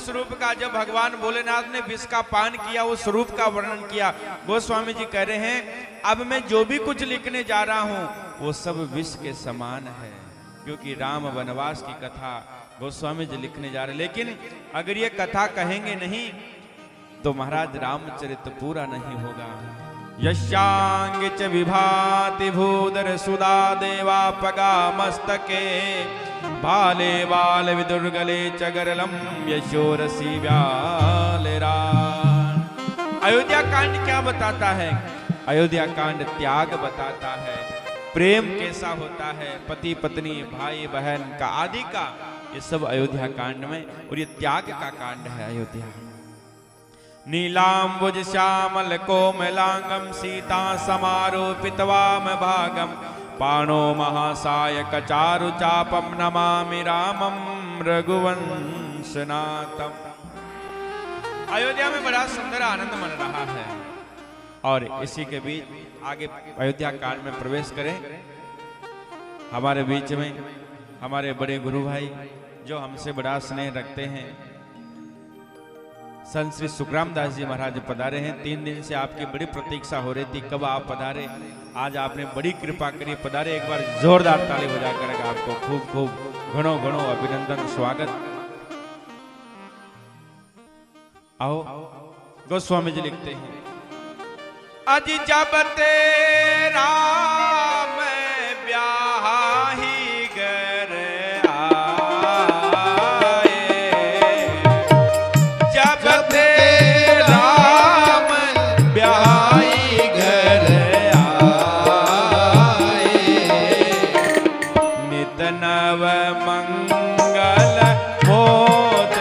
उस रूप का जब भगवान भोलेनाथ ने विष का पान किया उस रूप का वर्णन किया। गोस्वामी जी कह रहे हैं अब मैं जो भी कुछ लिखने जा रहा हूं वो सब विष के समान है, क्योंकि राम वनवास की कथा गोस्वामी जी लिखने जा रहे। लेकिन अगर ये कथा कहेंगे नहीं तो महाराज रामचरित पूरा नहीं होगा। यशांग च विभाति भूधर सुधा देवा पगा मस्तके बाले बाल विदुर्गले चगरलम यशोरसी व्यालेरान। अयोध्या कांड क्या बताता है? अयोध्या कांड त्याग बताता है, प्रेम कैसा होता है, पति पत्नी भाई बहन का आदि का, ये सब अयोध्या कांड में, और ये त्याग का कांड है अयोध्या। नीलांबुज श्यामल कोमलांगम सीता समारोपित वाम भागम पाणो महासायक चारु चापम नमामि रामम रघुवंशनाथम। अयोध्या में बड़ा सुंदर आनंद मन रहा है और इसी के बीच आगे अयोध्या कांड में प्रवेश करें। हमारे बीच में हमारे बड़े गुरु भाई जो हमसे बड़ा स्नेह रखते हैं, संत श्री सुखराम दास जी महाराज पधारे हैं। 3 दिन से आपकी बड़ी प्रतीक्षा हो रही थी कब आप पधारे, आज आपने बड़ी कृपा करी पधारे। एक बार जोरदार ताली बजा कर आपको खूब खूब घणो घणो अभिनंदन स्वागत। आओ गोस्वामी जी लिखते हैं अज जब तेरा मैं ब्याही घर आए, जब तेरा मैं ब्याही घर आए, नित नव मंगल होत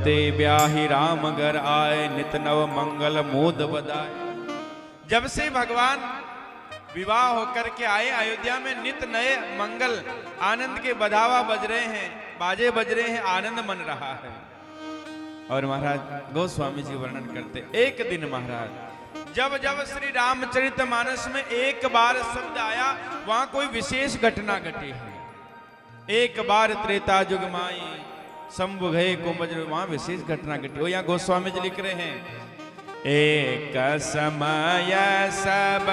ते ब्याही राम घर आए, नित नव मंगल मोद बधाए। जब से भगवान विवाह होकर के आए अयोध्या में नित नए मंगल आनंद के बधावा बज रहे हैं, बाजे बज रहे हैं, आनंद मन रहा है। और महाराज गोस्वामी जी वर्णन करते एक दिन महाराज जब जब श्री रामचरितमानस में एक बार शब्द आया वहां कोई विशेष घटना घटी है। एक बार त्रेता युग माई शंभु गए कुंभज, वहां विशेष घटना घटी हो। यहाँ गोस्वामी जी लिख रहे हैं एक समय सब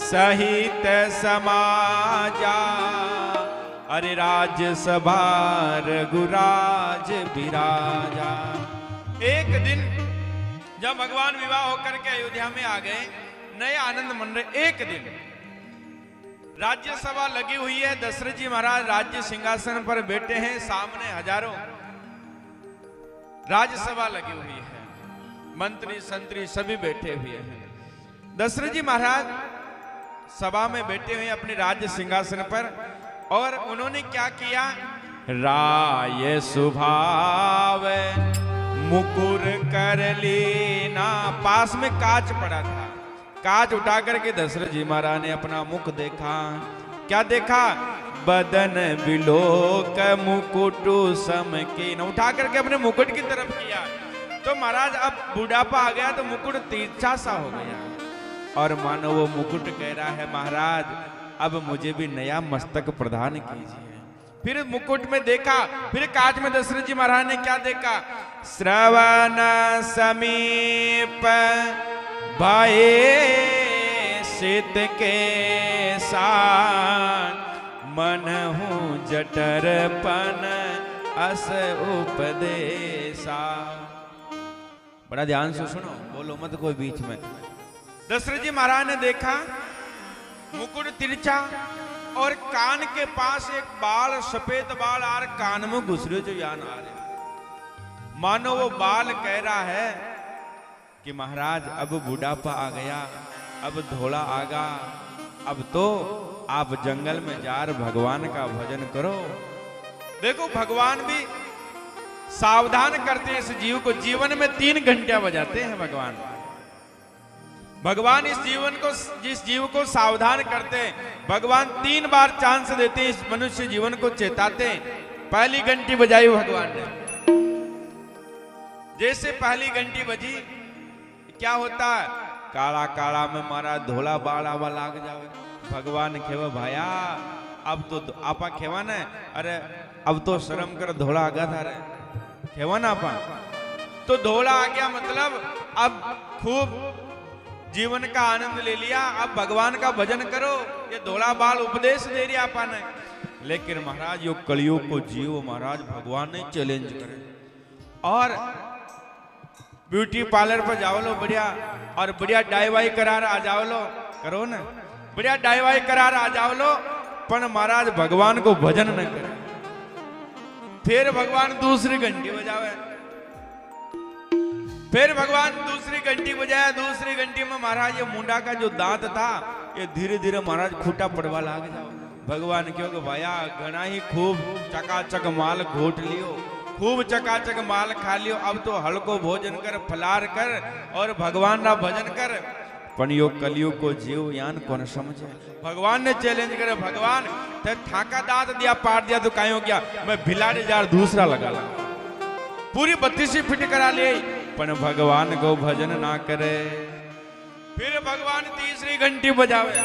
सहित समाजा, अरे राज्य सभा रघुराज विराजा। एक दिन जब भगवान विवाह होकर के अयोध्या में आ गए, नए आनंद मन रहे। एक दिन राज्यसभा लगी हुई है, दशरथ जी महाराज राज्य सिंहासन पर बैठे हैं, सामने हजारों राज्यसभा लगी हुई है, मंत्री संतरी सभी बैठे हुए हैं। दशरथ जी महाराज सभा में बैठे हुए अपने राज्य सिंहासन पर, और उन्होंने क्या किया, राय सुभाव मुकुर कर लेना। पास में कांच पड़ा था, कांच उठा करके दशरथ जी महाराज ने अपना मुख देखा। क्या देखा, बदन बिलोक मुकुट सम के न, उठा करके अपने मुकुट की तरफ किया। तो महाराज अब बुढ़ापा आ गया तो मुकुट तिरछा सा हो गया, और मानो वो मुकुट कह रहा है महाराज अब मुझे भी नया मस्तक प्रदान कीजिए। फिर मुकुट में देखा, फिर काज में दशरथ जी महाराज ने क्या देखा, श्रवण समीप भाए सित के सान, मन हूं जठरपन अस उपदेशा। बड़ा ध्यान से सुनो, बोलो मत कोई बीच में। दशरथ जी महाराज ने देखा मुकुट तिरछा और कान के पास एक बाल, सफेद बाल आर कान में घुस रहे जो यान आ रहे, मानो वो बाल कह रहा है कि महाराज अब बुढ़ापा आ गया, अब धोला आगा, अब तो आप जंगल में जार भगवान का भजन करो। देखो भगवान भी सावधान करते हैं इस जीव को। जीवन में 3 घंटियां बजाते हैं भगवान। भगवान इस जीवन को, जिस जीव को सावधान करते हैं, भगवान 3 बार चांस देते हैं, इस मनुष्य जीवन को चेताते हैं। पहली घंटी बजाई भगवान ने, जैसे पहली घंटी बजी क्या होता है, काला काला में मारा धोला बाड़ा वा लाग जावे। भगवान खेवा भाया अब तो आपा खेवा न, अरे अब तो शर्म कर धोला आ गया था रे, खेवा ना आपा तो धोला आ गया, मतलब अब खूब जीवन का आनंद ले लिया, अब भगवान का भजन करो। ये धोला बाल उपदेश दे रही आपा ने। लेकिन महाराज यो कलयुग को जीव महाराज भगवान ने चैलेंज करे, और ब्यूटी पार्लर पर जाओ लो बढ़िया, और बढ़िया डाई वाई करार आ जाओ लो, करो ना बढ़िया डाई वाई करार आ जाओ लो, पर महाराज भगवान को भजन न करे। फिर भगवान दूसरी घंटी बजावे, फिर भगवान दूसरी घंटी बजाया। दूसरी घंटी में महाराज ये मुंडा का जो दांत था ये धीरे धीरे महाराज खूटा पड़वा लाग जाओ। भगवान क्यों कि भाया घना ही खूब चकाचक माल घोट लियो, खूब चकाचक माल खा लियो, अब तो हल्को भोजन कर, फलार कर और भगवान का भजन कर। पण यो कलयुग को जीव यान कौन समझे। भगवान ने चैलेंज करे, भगवान ते थाका दांत दिया पाट दिया तो काहे हो गया, मैं भिलाड़ी जार दूसरा लगा ला, पूरी 32 फिट करा ले, पण भगवान को भजन ना करे। फिर भगवान तीसरी घंटी बजावे।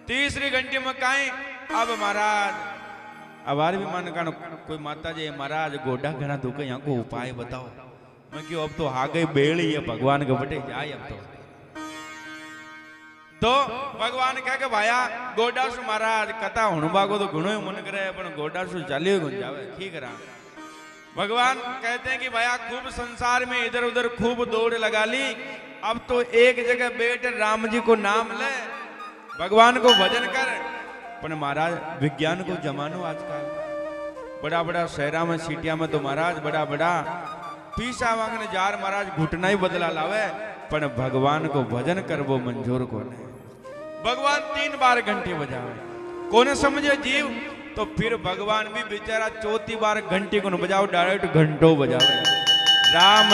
तीसरी घंटी में काहे, अब महाराज अबार भी मन का कोई माता जी महाराज गोडा घना दुखे यहाँ को उपाय बताओ। मैं क्यों अब तो आ गई बेड़ी है भगवान के बटे जाए अब तो भगवान कह के भाया गोडासु महाराज कथा हुणबा को तो घणो ही मन करे, पण गोडासु चालियो गुण जावे ठीक रहा। भगवान कहते हैं कि भैया खूब संसार में इधर उधर खूब दौड़ लगा ली, अब तो एक जगह बैठ राम जी को नाम ले, भगवान को भजन कर। पर महाराज विज्ञान को जमानो आजकल, बड़ा बड़ा शहरा में सीटिया में तो महाराज बड़ा बड़ा पीसा वांगने जार महाराज घुटना ही बदला लावे, पर भगवान को भजन कर वो मंजूर को नहीं। भगवान 3 बार घंटी बजावे, कोने समझे जीव, तो फिर भगवान भी बेचारा 4थी बार घंटी को न बजाओ, डायरेक्ट घंटों बजावे। राम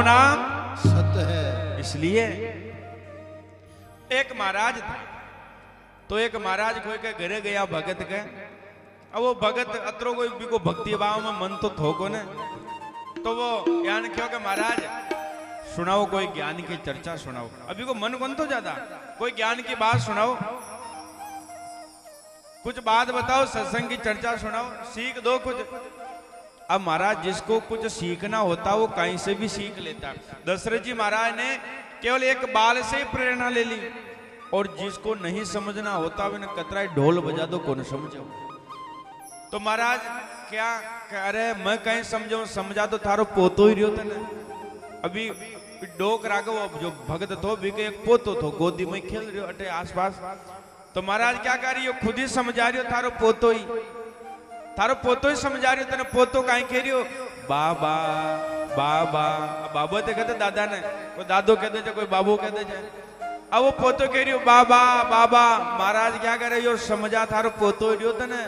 नाम सत्य है। इसलिए एक महाराज था, तो एक महाराज कोई के घरे गया भगत के, अब वो भगत अतरो कोई भी को भक्ति भाव में मन तो थोको ने, तो वो ज्ञान क्यों के महाराज सुनाओ, कोई ज्ञान की चर्चा सुनाओ। अभी को मन कौन तो ज्यादा, कोई ज्ञान की बात सुनाओ, कुछ बात बताओ, सत्संग की चर्चा सुनाओ, सीख दो कुछ। अब महाराज जिसको कुछ सीखना होता वो कहीं से भी सीख लेता। दशरथ जी महाराज ने केवल एक बाल से ही प्रेरणा ले ली, और जिसको नहीं समझना होता वो कतरा ढोल बजा दो कौन समझो। तो महाराज क्या अरे मैं कहीं समझो, समझा तो थारो पोतो ही रहो था। अभी डोक राघव जो भगत थो भी के एक पोतो थो, गोदी में खेल रहे अटे आसपास। तो महाराज क्या कर रही हो, खुद ही समझा रही हो, थारो पोतो ही समझा रही हो। तेने पोतो कहीं कह रही हो बाबा बाबा, बाबा तो कहते दादा ने, कोई दादो कहते थे, कोई बाबू कहते थे। अब वो पोतो कह रही हो बाबा बाबा। महाराज क्या कर रही हो, समझा थारो पोतो ही रही हो तेने।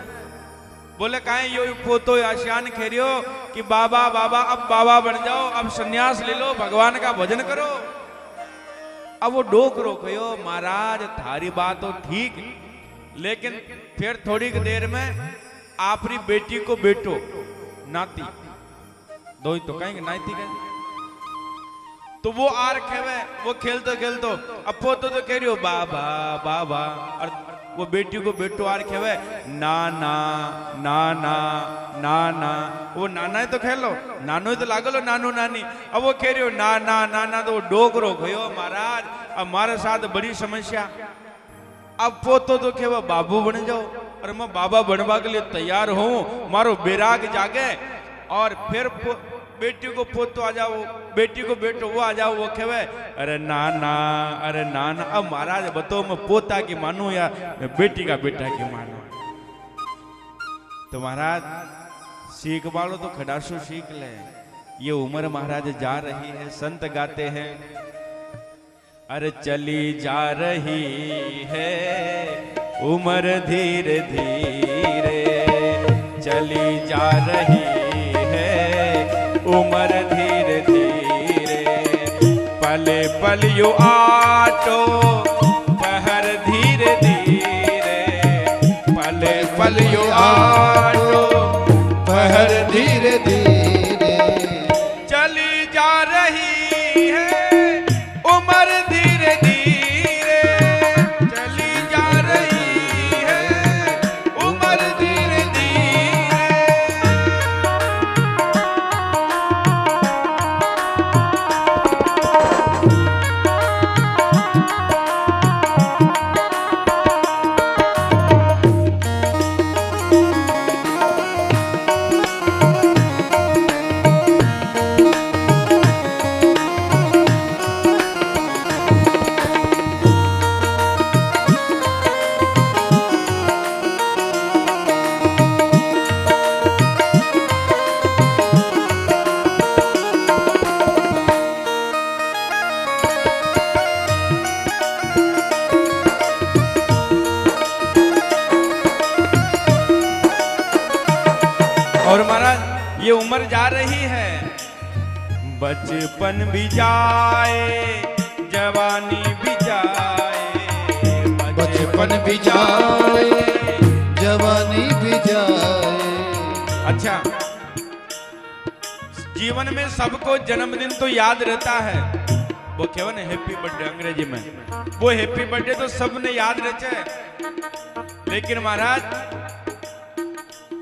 बोले काहे यो पोतो आशियान कह रही हो कि बाबा बाबा, अब बाबा बन जाओ, अब सन्यास ले लो, भगवान का भजन करो। अब वो डोक रोको, महाराज थारी बात तो ठीक, लेकिन फिर थोड़ी देर में आपरी बेटी को बेटो नाती दो ही तो कहेंगे नाती कहेंगे। तो वो आर खेवे, वो खेलतो खेलतो अब पोतो तो कह रही हो बाबा बाबा, और वो बेटी को बेटो आर खेवे नाना नाना नाना, वो नाना है तो खेलो, नानो है तो लागलो नानो नानी, अब वो कह रही हो नाना नाना, तो वो डोकरो गयो महाराज, अब हमारे साथ बड़ी समस्या। अब पोतो तो कहे बाबू बन जाओ, और मैं बाबा बनवा के लिए तैयार हूं, मारो बेराग जागे, और फिर बेटी को पोतो आ जाओ, बेटी को बेटो वो आ जाओ, वो कहे अरे नाना अरे नाना। अब महाराज बताओ मैं पोता की मानू या मैं बेटी का बेटा की मानू? तो महाराज सीख वालो तो खड़ासू सीख ले, ये उम्र महाराज जा रही है। संत गाते हैं अरे चली जा रही है उम्र धीरे धीरे, चली जा रही उम्र धीरे धीरे, पले पल यू आटो पहर धीरे धीरे, पले पल यू आटो पहर धीरे धीरे, चली जा रही है उम्र धीरे धीरे, चली जा रही है उम्र धीरे धीरे। और महाराज ये उम्र जा रही है, बचपन भी जाए जवानी भी जाए, बचपन भी जाए जवानी भी जाए। अच्छा, जीवन में सबको जन्मदिन तो याद रहता है, वो क्या ना हैप्पी बर्थडे अंग्रेजी में, वो हैप्पी बर्थडे तो सबने याद रखे, लेकिन महाराज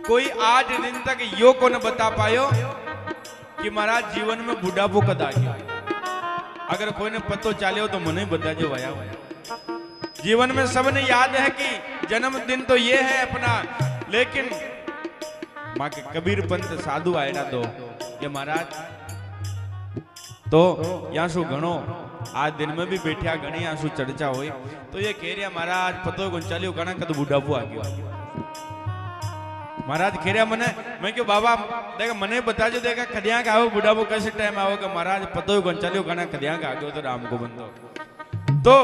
कोई आज दिन तक यो को न बता पायो कि महाराज जीवन में बुढ़ापो कद आ गया। अगर कोई ने पतो चाले हो तो मने बता जो आया। जीवन में सबने याद है कि जन्मदिन तो ये है अपना, लेकिन माँ के कबीर पंत साधु आए ना दो ये महाराज तो यहाँ शू घणो आज दिन में भी बैठा घनी यहाँ शू चर्चा हुई, तो ये कह रहा महाराज पतो को चालियो घना कद बुढ़ापो आ गया। महाराज खेरिया मने, मैं क्यों बाबा देखा मने बता जो देखा कदिया का आओ बुढ़ापो कैसे टाइम आओगे? महाराज पतो ही चलियो गाना कदिया का आगे तो राम को बंदो। तो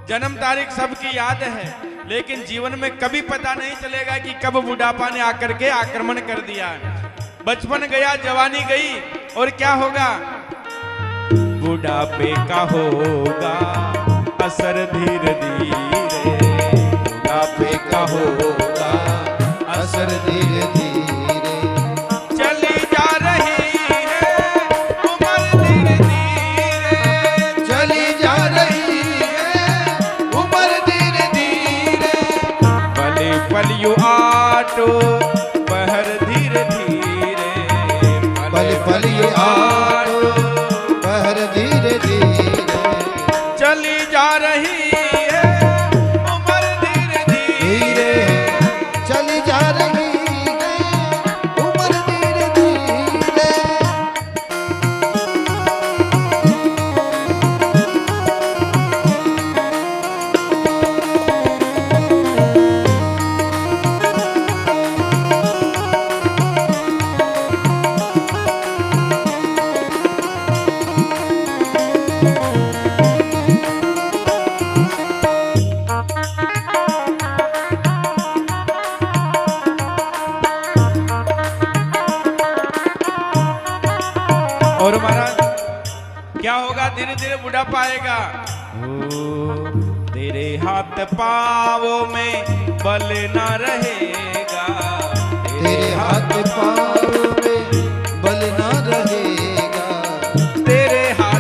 जन्म तारीख सबकी याद है, लेकिन जीवन में कभी पता नहीं चलेगा कि कब बुढ़ापा ने आकर के आक्रमण कर दिया। बचपन गया जवानी गई और क्या होगा? बुढ़ापे का होगा असर धीरे धीरे, बुढ़ापे का होगा असर धीरे धीरे, चली जा रही है उम्र धीरे धीरे, चली जा रही है उम्र धीरे धीरे, पले पल यू आटो पहर धीरे धीरे, पल पल यू आटो पहर धीरे धीरे, चली जा रही चली जा रही है उम्र धीरे धीरे। और महाराज क्या होगा? धीरे धीरे बुढ़ापा आएगा। तेरे हाथ पाँवों में बल ना रहेगा, तेरे हाथ पाँव में बल ना रहेगा, तेरे हाथ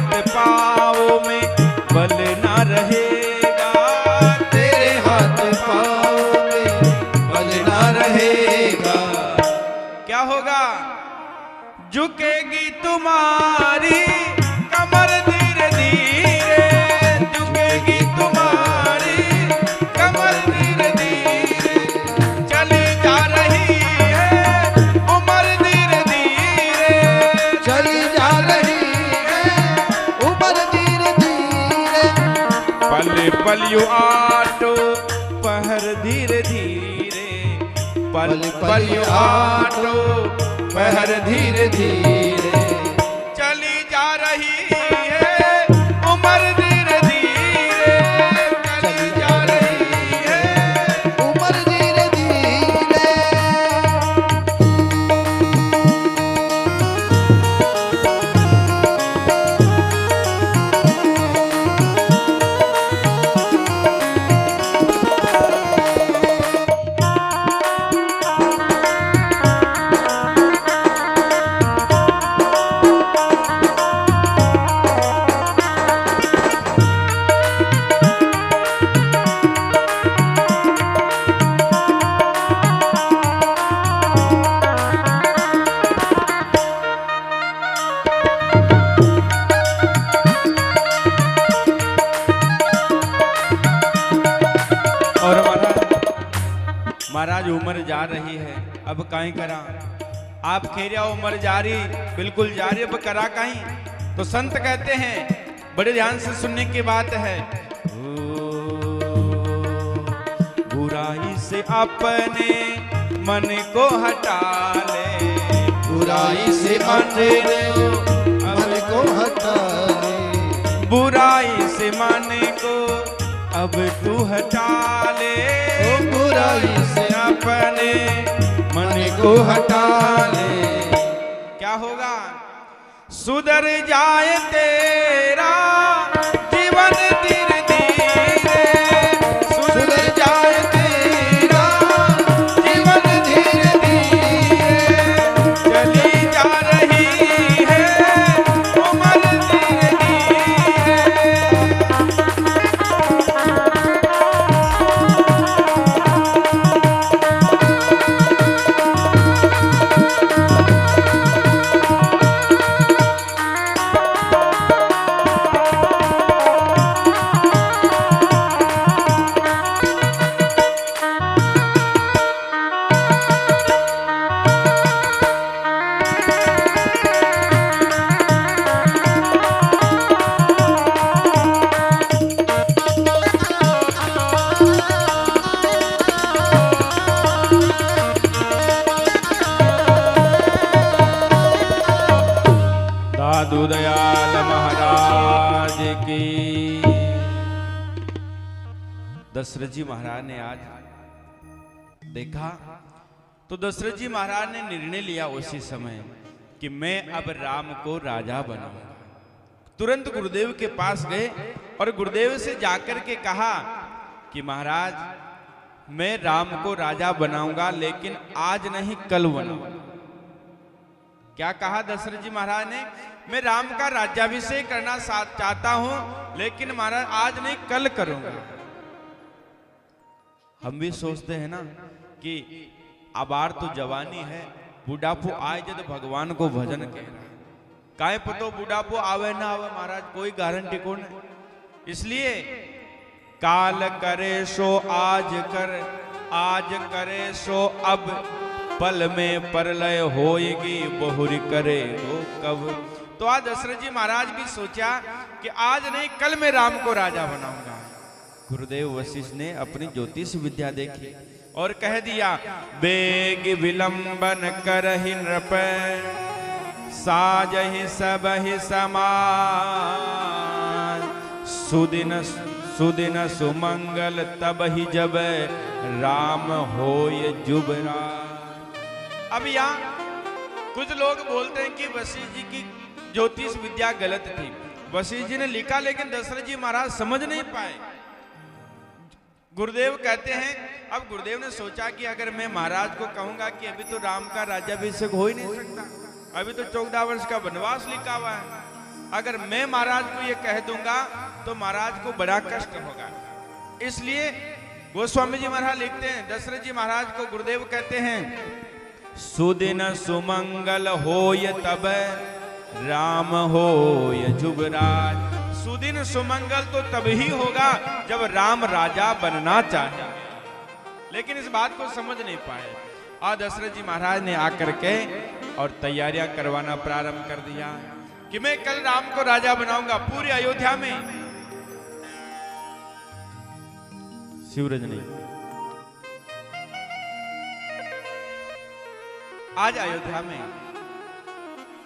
क्या होगा? झुकेगी तुम्हारी कमर धीरे धीरे, झुकेगी तुम्हारी कमर धीरे धीरे, चली जा रही है उम्र धीरे धीरे, चली जा रही है उम्र धीरे धीरे, पल पल यू आटो पहर धीरे धीरे, पल पल यू आटो पहर धीरे धीरे, चली जा रही है उम्र धीरे धीरे, चली जा रही है उम्र धीरे धीरे। महाराज उम्र जा रही है, अब काई करा? आप खेरिया उम्र जारी, बिल्कुल जारी, अब करा काई? तो संत कहते हैं, बड़े ध्यान से सुनने की बात है, बुराई से अपने मन को हटा ले, बुराई से अपने मन को हटा ले, बुराई से मन को अब तू हटा ले, बुराई से अपने मन को हटा ले, क्या होगा? सुधर जाए तेरा जीवन धीरे धीरे, सुधर जाए तेरा जीवन धीरे धीरे, चली जा रही है उम्र धीरे धीरे, साधु दयाल महाराज की। दशरथ जी महाराज ने आज देखा तो दशरथ जी महाराज ने निर्णय लिया उसी समय कि मैं अब राम को राजा बनाऊंगा। तुरंत गुरुदेव के पास गए और गुरुदेव से जाकर के कहा कि महाराज मैं राम को राजा बनाऊंगा, लेकिन आज नहीं कल बनाऊंगा। क्या कहा दशरथ जी महाराज ने? मैं राम का राज्याभिषेक करना चाहता हूं, लेकिन महाराज आज नहीं कल करूंगा। हम भी सोचते हैं ना कि अबार तो जवानी है, बुढ़ापो आए जब भगवान को भजन कह रहा, काहे पतो बुढ़ापो आवे ना आवे महाराज, कोई गारंटी को नहीं। इसलिए काल करे सो आज कर, आज करे सो अब, पल में परलय होएगी बहुरी करे वो कब। तो आज दशरथ जी महाराज भी सोचा कि आज नहीं कल मैं राम को राजा बनाऊंगा। गुरुदेव वशिष्ठ ने अपनी ज्योतिष विद्या देखी और कह दिया, बेग विलंबन करहि नृप, साजहि सबहि समाज, सुदिन सुदिन सुमंगल तबहि जब, राम होय जुबराज। अब यहाँ कुछ लोग बोलते हैं कि वशिष्ठ जी की ज्योतिष विद्या गलत थी। वशिष्ठ जी ने लिखा लेकिन दशरथ जी महाराज समझ नहीं पाए। गुरुदेव कहते हैं, अब गुरुदेव ने सोचा कि अगर मैं महाराज को कहूंगा कि अभी तो राम का राज्याभिषेक हो ही नहीं सकता, अभी तो 14 वर्ष का वनवास लिखा हुआ है, अगर मैं महाराज को ये कह दूंगा तो महाराज को बड़ा कष्ट होगा। इसलिए गोस्वामी जी महाराज लिखते हैं, दशरथ जी महाराज को गुरुदेव कहते हैं, सुदिन सुमंगल होय तब राम होय जुबराज। सुदिन सुमंगल तो तभी होगा जब राम राजा बनना चाहे, लेकिन इस बात को समझ नहीं पाए। और दशरथ जी महाराज ने आकर के और तैयारियां करवाना प्रारंभ कर दिया कि मैं कल राम को राजा बनाऊंगा पूरी अयोध्या में। शिवरजनी आज अयोध्या में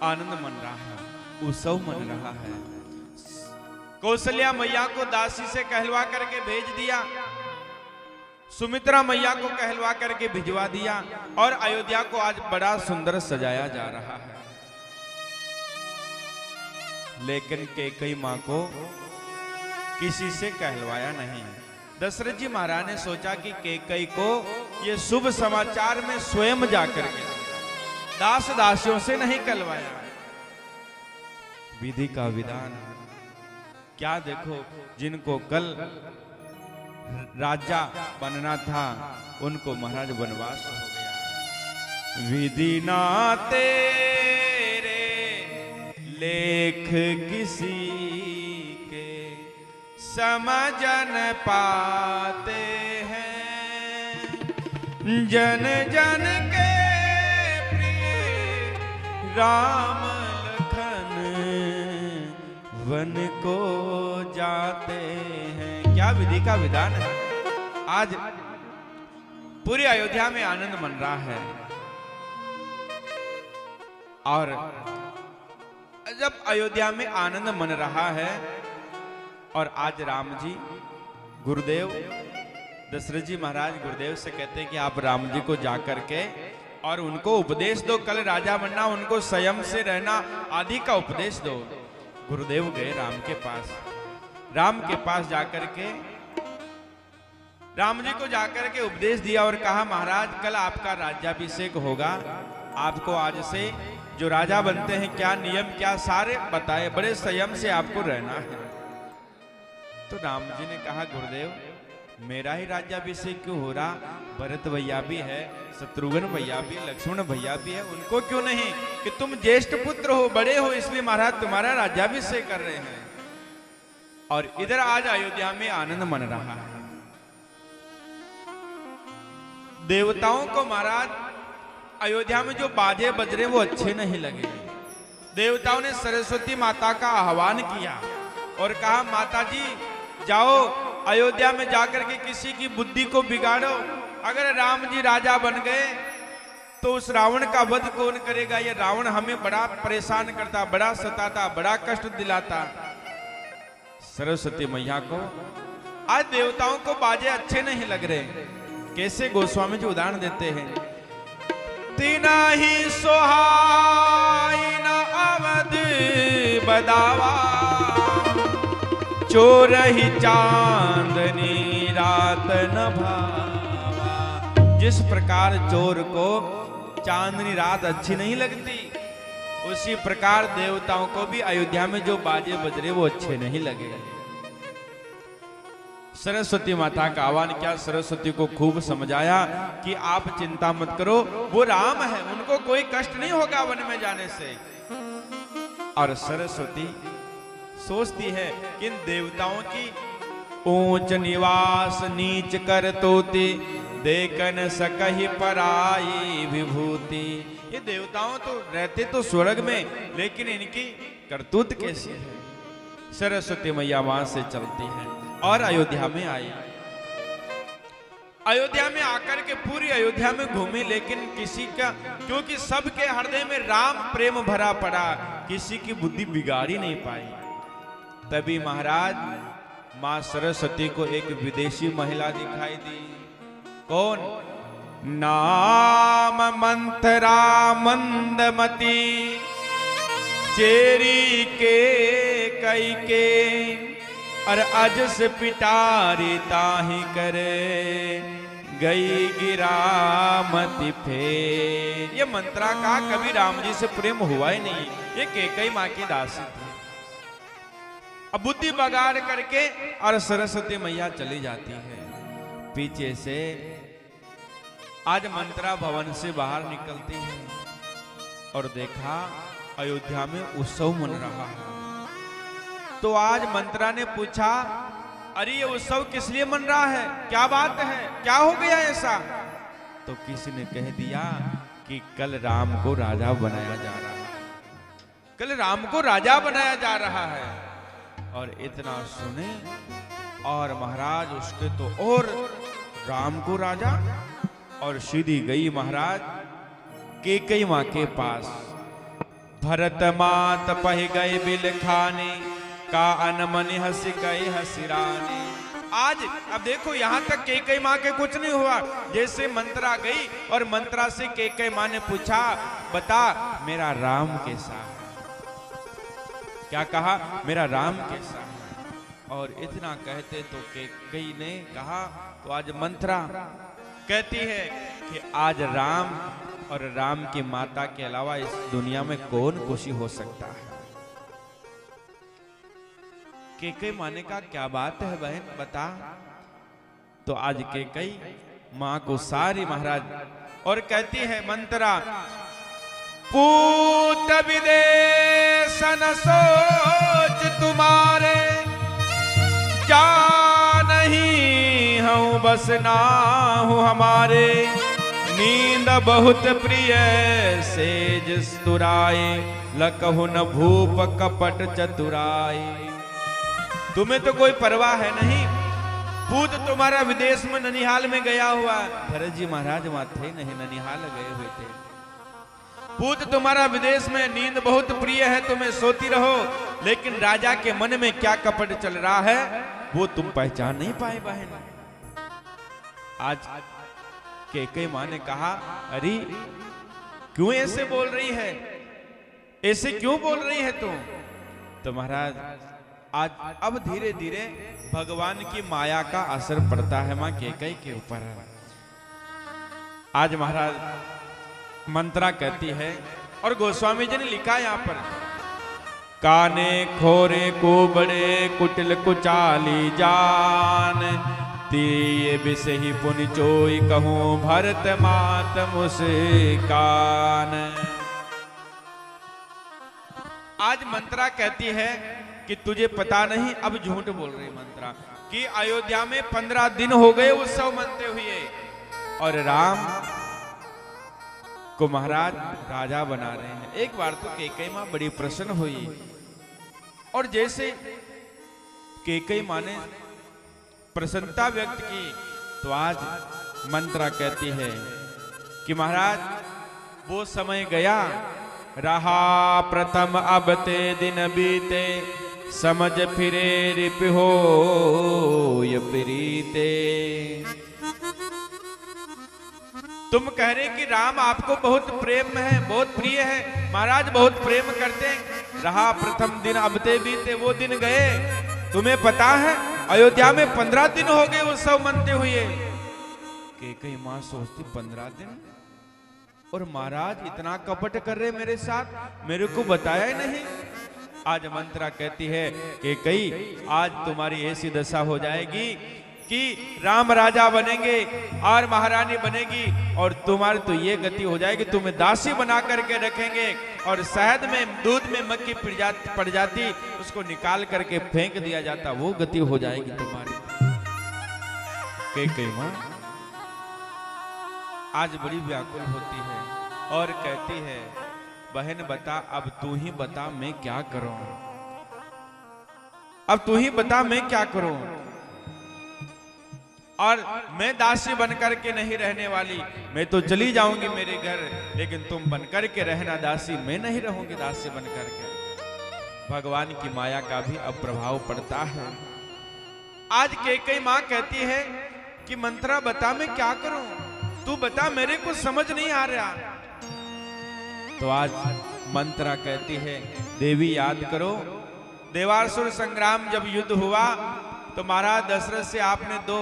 आनंद मन रहा है, उत्सव मन रहा है। कौशल्या मैया को दासी से कहलवा करके भेज दिया, सुमित्रा मैया को कहलवा करके भिजवा दिया, और अयोध्या को आज बड़ा सुंदर सजाया जा रहा है। लेकिन कैकेयी मां को किसी से कहलवाया नहीं। दशरथ जी महाराज ने सोचा कि कैकेयी को ये शुभ समाचार में स्वयं जाकर के दास दासियों से नहीं कहलवाया। विधि का विधान क्या देखो, जिनको कल राजा बनना था उनको महाराज वनवास हो गया। विधि ना तेरे लेख किसी के समझ न पाते हैं, जन जन के प्रिय राम लखन वन को जाते हैं। क्या विधि का विधान है। आज पूरी अयोध्या में आनंद मन रहा है। और जब अयोध्या में आनंद मन रहा है और आज राम जी गुरुदेव दशरथ जी महाराज गुरुदेव से कहते हैं कि आप राम जी को जाकर के और उनको उपदेश दो, कल राजा बनना, उनको संयम से रहना आदि का उपदेश दो। गुरुदेव गए राम के पास। राम के पास जाकर के राम जी को जाकर के उपदेश दिया और कहा महाराज कल आपका राज्याभिषेक होगा, आपको आज से जो राजा बनते हैं क्या नियम क्या सारे बताए, बड़े संयम से आपको रहना है। तो राम जी ने कहा गुरुदेव मेरा ही राज्याभिषेक क्यों हो रहा, भरत भैया भी है, शत्रुघ्न भैया भी, लक्ष्मण भैया भी है, उनको क्यों नहीं, कि तुम ज्येष्ठ पुत्र हो, बड़े हो, इसलिए महाराज तुम्हारा राज्याभिषेक कर रहे हैं। और इधर आज अयोध्या में आनंद मन रहा है। देवताओं को महाराज अयोध्या में जो बाजे बज रहे वो अच्छे नहीं लगे। देवताओं ने सरस्वती माता का आह्वान किया और कहा माता जी जाओ अयोध्या में जाकर के किसी की बुद्धि को बिगाड़ो, अगर राम जी राजा बन गए तो उस रावण का वध कौन करेगा, ये रावण हमें बड़ा परेशान करता, बड़ा सताता, बड़ा कष्ट दिलाता। सरस्वती मैया को आज देवताओं को बाजे अच्छे नहीं लग रहे। कैसे गोस्वामी जी उदाहरण देते हैं, तीना ही सोहाई न अवध बदावा, चोर ही चांदनी रात न भावा। जिस प्रकार चोर को चांदनी रात अच्छी नहीं लगती, उसी प्रकार देवताओं को भी अयोध्या में जो बाजे बज रहे वो अच्छे नहीं लगे। सरस्वती माता का आह्वान किया, सरस्वती को खूब समझाया कि आप चिंता मत करो, वो राम है, उनको कोई कष्ट नहीं होगा वन में जाने से। और सरस्वती सोचती है कि इन देवताओं की ऊंच निवास नीच कर तोते, देखन सकहि पराई विभूति। ये देवताओं तो रहते तो स्वर्ग में, लेकिन इनकी करतूत कैसी है। सरस्वती मैया वहां से चलती है और अयोध्या में आई। अयोध्या में आकर के पूरी अयोध्या में घूमी, लेकिन किसी का, क्योंकि सबके हृदय में राम प्रेम भरा पड़ा, किसी की बुद्धि बिगाड़ी नहीं पाई। तभी महाराज मां सरस्वती को एक विदेशी महिला दिखाई दी। कौन? नाम मंथरा मंदमती, चेरी के कई के, और अजस पिटारी ताही करे, गई गिरामति फेर। ये मंत्रा का कभी राम जी से प्रेम हुआ ही नहीं, ये कैकेयी मां की दासी थी। अब बुद्धि बगाड़ करके और सरस्वती मैया चली जाती है। पीछे से आज मंत्रा भवन से बाहर निकलती है और देखा अयोध्या में उत्सव मन रहा है। तो आज मंत्रा ने पूछा, अरे ये उत्सव किस लिए मन रहा है, क्या बात है, क्या हो गया ऐसा? तो किसी ने कह दिया कि कल राम को राजा बनाया जा रहा है, कल राम को राजा बनाया जा रहा है। और इतना सुने और महाराज उसके तो और राम को राजा, और सीधी गई महाराज कैकेयी मां के पास। भरत मात पह गए बिल खाने, का अनमनि हंसी गए हसिराने। आज अब देखो यहां तक कैकेयी मां के कुछ नहीं हुआ, जैसे मंत्रा गई और मंत्रा से कैकेयी मां ने पूछा, बता मेरा राम कैसा है? क्या कहा? मेरा राम कैसा है? और इतना कहते तो कैकेयी ने कहा, तो आज मंत्रा कहती है कि आज राम और राम की माता के अलावा इस दुनिया में कौन खुशी हो सकता है? कैकेयी माने का क्या बात है बहन, बता। तो आज कैकेयी मां को सारी महाराज और कहती है मंत्रा, पूत विदेशन सोच तुम्हारे, जा नहीं हूं बस ना हूं हमारे, नींद बहुत प्रिय सेज स्तुराए, लकहु न भूप कपट चतुराए। तुम्हें तो कोई परवाह है नहीं, पूत तुम्हारा विदेश में ननिहाल में गया हुआ। भरत जी महाराज वहां थे नहीं, ननिहाल गए हुए थे। पूत तुम्हारा विदेश में, नींद बहुत प्रिय है, तुम्हें सोती रहो, लेकिन राजा के मन में क्या कपट चल रहा है वो तुम पहचान नहीं पाए बहन। आज कैकेयी मां ने कहा, अरे क्यों ऐसे बोल रही है, ऐसे क्यों बोल रही है तुम? तो महाराज आज अब धीरे धीरे भगवान की माया का असर पड़ता है मां कैकेयी के ऊपर। आज महाराज मंत्रा कहती है, और गोस्वामी जी ने लिखा यहाँ पर, काने खोरे को बड़े कुटिल कुचाली जान, तिये बिसहि पुनि चोई कहूं भरत मात मुस्कान। आज मंत्रा कहती है कि तुझे पता नहीं, अब झूठ बोल रही मंत्रा, कि अयोध्या में 15 दिन हो गए उत्सव मनते हुए, और राम को महाराज राजा बना रहे हैं। एक बार तो कैकेयी मां बड़ी प्रसन्न हुई, और जैसे कैकेयी मां ने प्रसन्नता व्यक्त की, तो आज मंत्रा कहती है कि महाराज वो समय गया, रहा प्रथम अब ते दिन बीते, समझ फिरे रिप हो ये प्रीते। तुम कह रहे कि राम आपको बहुत प्रेम है, बहुत प्रिय है, महाराज बहुत प्रेम करते हैं। रहा प्रथम दिन अब ते बीते, वो दिन गए। तुम्हें पता है अयोध्या में 15 दिन हो गए उत्सव मनते हुए। कैकेयी मां सोचती 15 दिन, और महाराज इतना कपट कर रहे मेरे साथ, मेरे को बताया ही नहीं। आज मंत्रा कहती है कि कैकेयी आज तुम्हारी ऐसी दशा हो जाएगी कि राम राजा बनेंगे और महारानी बनेगी, और तुम्हारी तो ये गति हो जाएगी, तुम्हें दासी बना करके रखेंगे, और शहद में दूध में मक्खी पड़ जाती, उसको निकाल करके फेंक दिया जाता, वो गति हो जाएगी तुम्हारी। कैकेयी मां आज बड़ी व्याकुल होती है और कहती है, बहन बता, अब तू ही बता मैं क्या करूं, अब तू ही बता मैं क्या करूं। और मैं दासी बनकर के नहीं रहने वाली, मैं तो चली जाऊंगी मेरे घर, लेकिन तुम बनकर के रहना दासी, मैं नहीं रहूंगी दासी बनकर के। भगवान की माया का भी अब प्रभाव पड़ता है। आज कैकेयी मां कहती है कि मंत्रा बता मैं क्या करूं, तू बता, मेरे को समझ नहीं आ रहा। तो आज मंत्रा कहती है, देवी याद करो, देवासुर संग्राम जब युद्ध हुआ तो महाराज दशरथ से आपने 2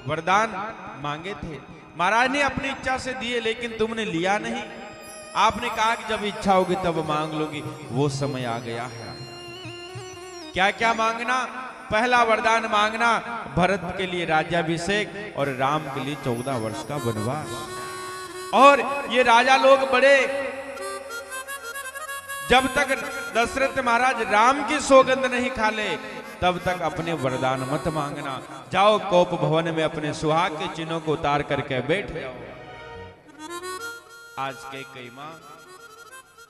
वरदान मांगे थे, महाराज ने अपनी इच्छा से दिए, लेकिन तुमने लिया नहीं। आपने कहा कि जब इच्छा होगी तब मांग लोगी, वो समय आ गया है। क्या क्या मांगना? पहला वरदान मांगना भरत के लिए राज्याभिषेक और राम के लिए 14 वर्ष का वनवास। और ये राजा लोग बड़े, जब तक दशरथ महाराज राम की सौगंध नहीं खा ले तब तक अपने वरदान मत मांगना। जाओ कोप भवन में अपने सुहाग के चिन्हों को उतार करके बैठ जाओ। आज कैकेयी मां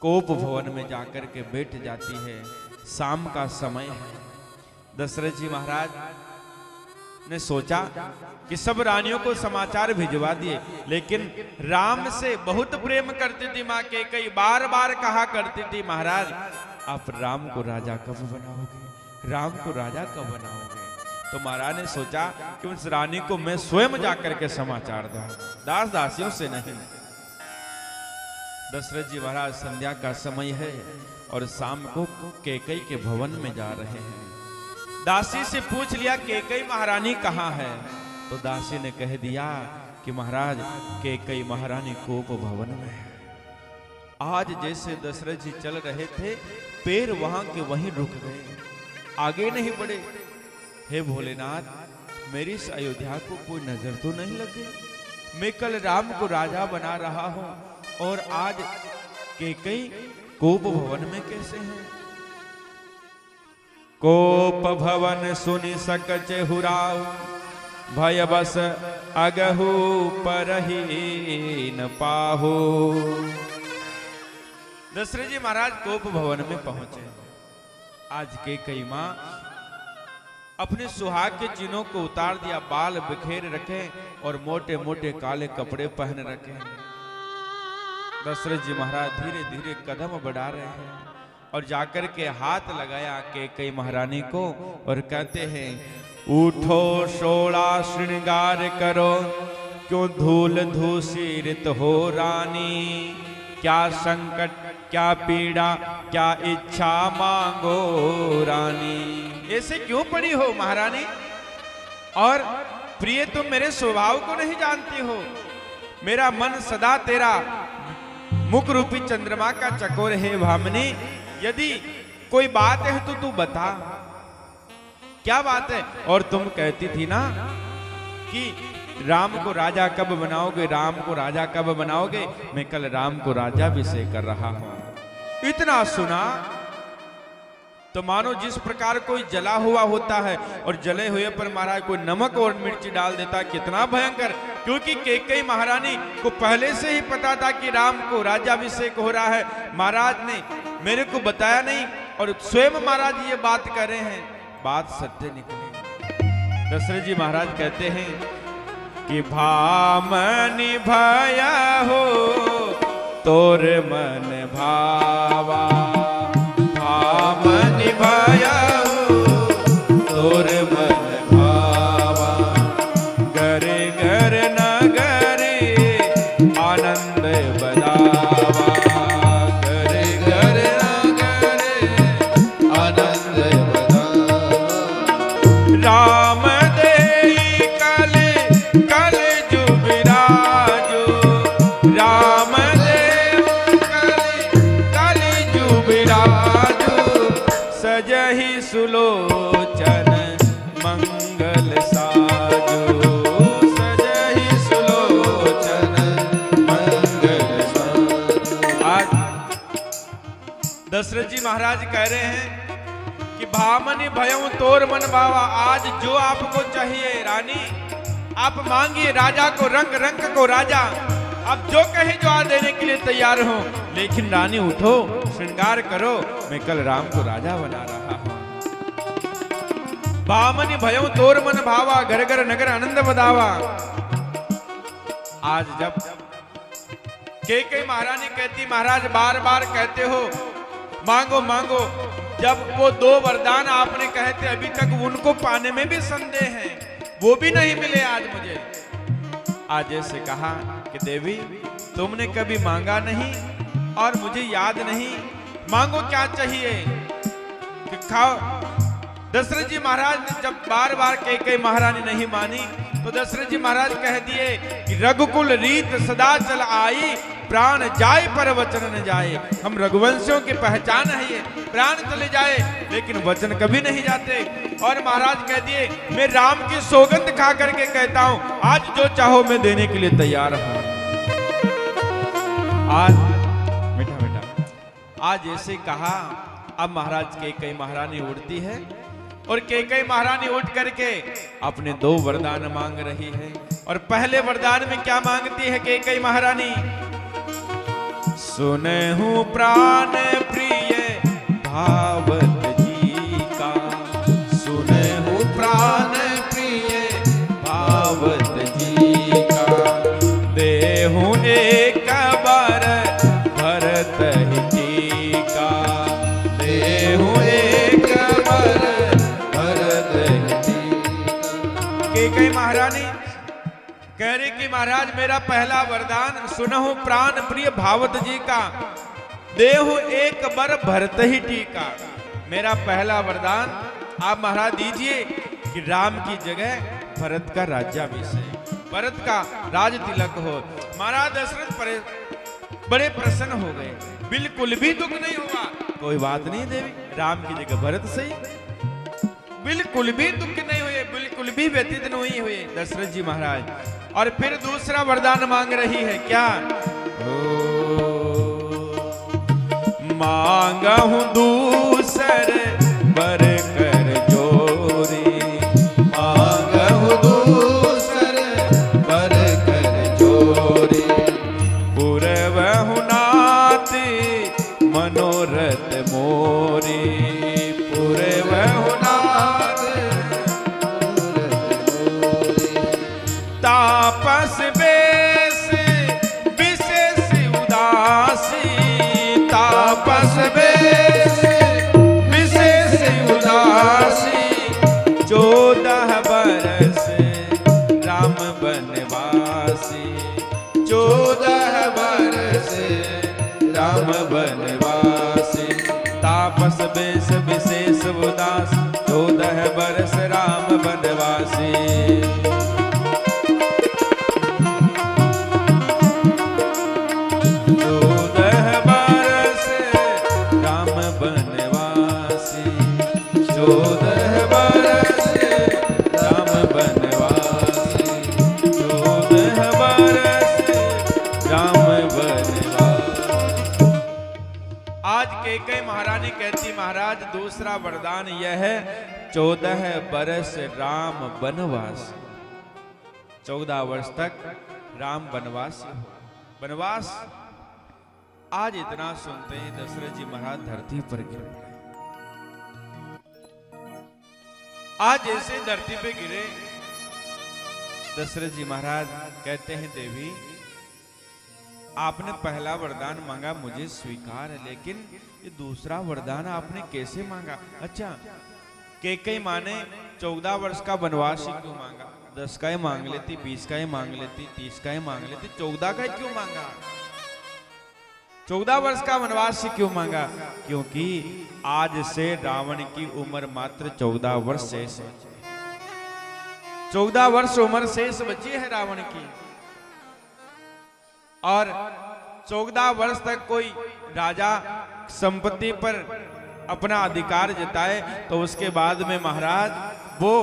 कोप भवन में जाकर के बैठ जाती है। शाम का समय है। दशरथ जी महाराज ने सोचा कि सब रानियों को समाचार भिजवा दिए, लेकिन राम से बहुत प्रेम करती थी मां कैकेयी। बार बार कहा करती थी, महाराज आप राम को राजा कब बनाओगे, राम को राजा कब बनाओगे। तो महाराज ने सोचा कि उस रानी को मैं स्वयं जाकर के समाचार दूं, दास दासियों से नहीं। दशरथ जी महाराज संध्या का समय है और शाम को कैकेयी के भवन में जा रहे हैं। दासी से पूछ लिया कैकेयी महारानी कहाँ है, तो दासी ने कह दिया कि महाराज कैकेयी महारानी कोप भवन में है। आज जैसे दशरथ जी चल रहे थे, पैर वहां के वहीं रुक गए, आगे नहीं बढ़े। हे भोलेनाथ, मेरी इस अयोध्या को कोई नजर तो नहीं लगे। मैं कल राम को राजा बना रहा हूं और आज कैकेयी कोप भवन में कैसे हैं। कोप भवन सुनि सकच हुराव, भय बस अगहु परही न पाहु। दशरथ जी महाराज कोप भवन में पहुंचे। आज कैकेयी मां अपने सुहाग के चिन्हों को उतार दिया, बाल बिखेर रखे और मोटे मोटे काले कपड़े पहन रखे। दशरथ जी महाराज धीरे धीरे कदम बढ़ा रहे हैं और जाकर के हाथ लगाया कैकेयी महारानी को और कहते हैं, उठो शोला श्रृंगार करो, क्यों धूल धूषित हो रानी। क्या संकट क्या पीड़ा क्या इच्छा मांगो रानी। ऐसे क्यों पड़ी हो महारानी, और प्रिय तुम मेरे स्वभाव को नहीं जानती हो। मेरा मन सदा तेरा मुख रूपी चंद्रमा का चकोर है भामिनी। यदि कोई बात है तो तू बता, क्या बात है। और तुम कहती थी ना कि राम को राजा कब बनाओगे, राम को राजा कब बनाओगे। मैं कल राम को राजा अभिषेक कर रहा हूं। इतना सुना तो मानो जिस प्रकार कोई जला हुआ होता है और जले हुए पर महाराज कोई नमक और मिर्ची डाल देता, कितना भयंकर। क्योंकि कैकेयी महारानी को पहले से ही पता था कि राम को राज्याभिषेक हो रहा है। महाराज ने मेरे को बताया नहीं और स्वयं महाराज ये बात कर रहे हैं, बात सत्य निकली। दशरथ जी महाराज कहते हैं कि भामनि भया हो तोर मन भावा, भामनि भया हो तोर मन भावा। गरे गर नगरे आनंद बदावा, गरे गर नगरे आनंद बदावा। राम देई कल कल जो विराजो, राम देव कल कल जो विराजो। सजहि सुलोचन मंगल साजो, सजहि सुलोचन मंगल साजो। आज दशरथ जी महाराज कह रहे हैं कि भामनि भयउ तोर मन भावा। आज जो आपको चाहिए रानी आप मांगिए, राजा को रंग रंग को राजा, आप जो कहे जो आज देने के लिए तैयार हो। लेकिन रानी उठो, श्रृंगार करो, मैं कल राम को राजा बना रहा हूं। भामनि भयउ तोर मन भावा, घर घर नगर आनंद बदावा। आज जब कैकेयी महारानी कहती, महाराज बार बार कहते हो मांगो मांगो, जब वो दो वरदान आपने कहे थे अभी तक उनको पाने में भी संदेह है, वो भी नहीं मिले आज मुझे। आज ऐसे कहा कि देवी तुमने कभी मांगा नहीं और मुझे याद नहीं, मांगो क्या चाहिए कि खाओ। दशरथ जी महाराज ने जब बार बार कैकेयी महारानी नहीं मानी तो दशरथ जी महाराज कह दिए कि रघुकुल रीत सदा चल आई, प्राण जाए पर वचन न जाए। हम रघुवंशियों की पहचान है ये, प्राण चले जाए लेकिन वचन कभी नहीं जाते। और महाराज कह दिए मैं राम की सौगंध खा करके कहता हूं, आज जो चाहो मैं देने के लिए तैयार हूं। आज बेटा बेटा आज जैसे कहा, अब महाराज कैकेयी महारानी उठती है और कैकेयी महारानी उठ करके अपने 2 वरदान मांग रही है। और पहले वरदान में क्या मांगती है कैकेयी महारानी? सुनहु प्राण प्रिय भावत जी का, सुनहु प्राण प्रिय भावत जी का, देहु एक बार भरत ही टीका, देहु एक बार भरत ही टीका। कैकेयी महारानी कह रही कि महाराज मेरा पहला वरदान सुनहु प्राण प्रिय भावत जी का, देहु एक बार भरत ही टीका। मेरा पहला वरदान आप महाराज दीजिए कि राम की जगह भरत का राज्याभिषेक, भरत का राज तिलक हो। महाराज दशरथ बड़े प्रसन्न हो गए, बिल्कुल भी दुख नहीं हुआ। कोई बात नहीं देवी, राम की जगह भरत सही, बिल्कुल भी दुख नहीं हुए, बिल्कुल भी व्यतीत नहीं हुए दशरथ जी महाराज। और फिर दूसरा वरदान मांग रही है, क्या? मांगहु दूसर बर कर जोरी, मांगहु दूसर बर कर जोरी, पुरवहु नाथ मनोरथ मोरी, पुरवहु नाथ तापस बेस विशेष उदासी, तापस बेस विशेष उदासी, 14 बरस राम बनवासी, 14 बरस राम बनवासी, तापस बेस विशेष उदास, 14 बरस राम बनवासी। कैकेयी महारानी कहती महाराज दूसरा वरदान यह है 14 बरस राम वनवास, 14 वर्ष तक राम वनवास। वनवास आज इतना सुनते ही दशरथ जी महाराज धरती पर गिर पड़े। आज जैसे धरती पे गिरे, दशरथ जी महाराज कहते हैं देवी आपने पहला वरदान मांगा मुझे स्वीकार है, लेकिन ये दूसरा वरदान आपने कैसे मांगा? अच्छा, कैकेयी माँ ने 14 वर्ष का वनवास ही क्यों मांगा? 10 का ही मांग लेती, 20 का ही मांग लेती, 30 का ही मांग लेती, 14 का ही क्यों मांगा? 14 वर्ष का वनवास ही क्यों मांगा? क्योंकि आज से रावण की उम्र मात्र 14 वर्ष शेष है। 14 वर्ष उम्र शेष बची है रावण की, और 14 वर्ष तक कोई राजा संपत्ति पर अपना अधिकार जताए तो उसके बाद में महाराज वो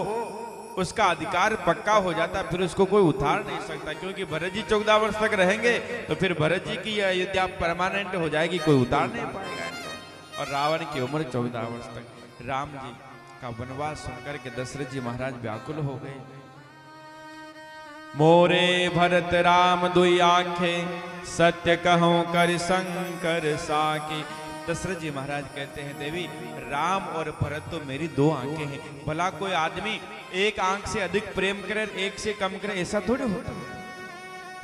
उसका अधिकार पक्का हो जाता, फिर उसको कोई उतार नहीं सकता। क्योंकि भरत जी 14 वर्ष तक रहेंगे तो फिर भरत जी की अयोध्या परमानेंट हो जाएगी, कोई उतार नहीं पाएगा। और रावण की उम्र 14 वर्ष तक। राम जी का वनवास सुनकर के दशरथ जी महाराज व्याकुल हो गए। मोरे भरत राम दुई आंखें, सत्य कहूं कर शंकर साकी। दशरथ जी महाराज कहते हैं देवी राम और भरत तो मेरी 2 आंखें हैं। भला कोई आदमी एक आंख से अधिक प्रेम करे, एक से कम करे, ऐसा थोड़े होता है।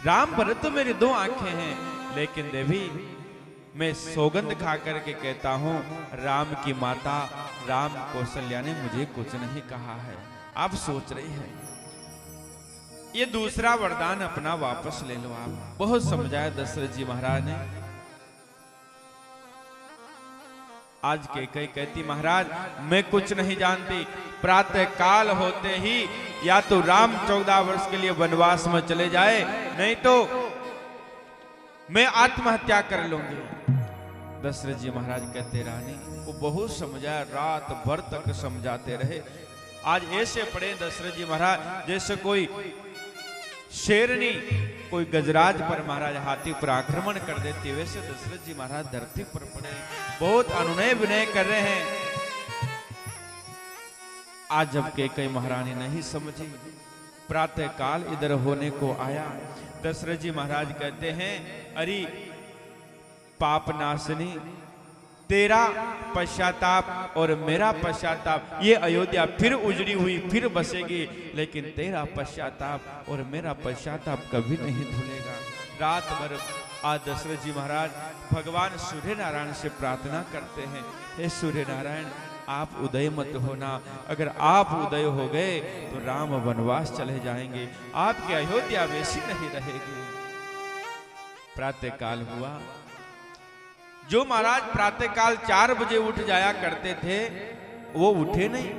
राम भरत तो मेरी 2 आंखें हैं, लेकिन देवी मैं सौगंध खा करके कहता हूं राम की माता राम कौशल्या ने मुझे कुछ नहीं कहा है। आप सोच रही है ये दूसरा वरदान अपना वापस ले लो। आप बहुत समझाया दशरथ जी महाराज ने। आज कैकेयी कहती महाराज मैं कुछ नहीं जानती, प्रातः काल होते ही या तो राम 14 वर्ष के लिए वनवास में चले जाए, नहीं तो मैं आत्महत्या कर लूंगी। दशरथ जी महाराज कहते रानी वो बहुत समझाया, रात भर तक समझाते रहे। आज ऐसे पड़े दशरथ जी महाराज जैसे कोई शेरनी कोई गजराज पर महाराज हाथी पर आक्रमण कर देते, वैसे दशरथ जी महाराज धरती पर पड़े, बहुत अनुनय विनय कर रहे हैं। आज जब कैकेयी महारानी नहीं समझी, प्रातः काल इधर होने को आया। दशरथ जी महाराज कहते हैं, अरे पाप नाशनी, तेरा पश्चाताप और मेरा पश्चाताप, ये अयोध्या फिर उजड़ी हुई फिर बसेगी, लेकिन तेरा पश्चाताप और मेरा पश्चाताप कभी नहीं धुलेगा। रात भर आज दशरथ जी महाराज भगवान सूर्य नारायण से प्रार्थना करते हैं, हे सूर्य नारायण आप उदय मत होना, अगर आप उदय हो गए तो राम वनवास चले जाएंगे, आपकी अयोध्या वैसी नहीं रहेगी। प्रातः काल हुआ। जो महाराज प्रातः काल 4 बजे उठ जाया करते थे वो उठे नहीं।